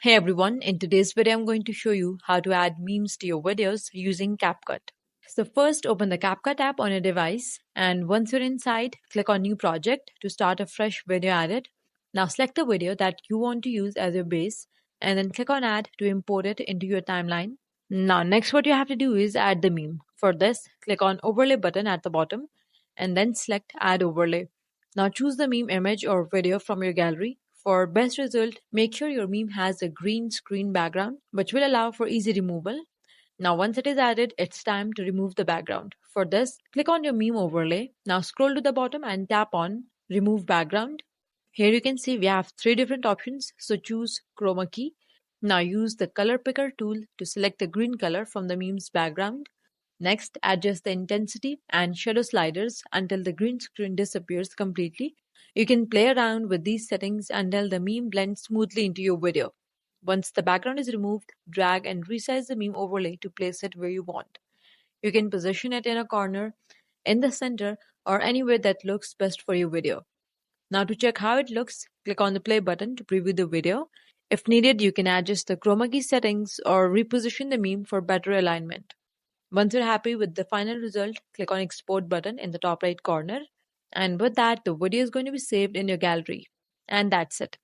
Hey everyone, in today's video I'm going to show you how to add memes to your videos using Capcut. So first open the Capcut app on your device and once you're inside, click on new project to start a fresh video edit. Now select the video that you want to use as your base and then click on add to import it into your timeline. Now next what you have to do is add the meme. For this, click on overlay button at the bottom and then select add overlay. Now choose the meme image or video from your gallery. For best result, make sure your meme has a green screen background, which will allow for easy removal. Now once it is added, it's time to remove the background. For this, click on your meme overlay. Now scroll to the bottom and tap on remove background. Here you can see we have three different options, so choose chroma key. Now use the color picker tool to select the green color from the meme's background. Next, adjust the intensity and shadow sliders until the green screen disappears completely. You can play around with these settings until the meme blends smoothly into your video. Once the background is removed, drag and resize the meme overlay to place it where you want. You can position it in a corner, in the center, or anywhere that looks best for your video. Now to check how it looks, click on the play button to preview the video. If needed, you can adjust the chroma key settings or reposition the meme for better alignment. Once you're happy with the final result, click on export button in the top right corner. And with that, the video is going to be saved in your gallery. And that's it.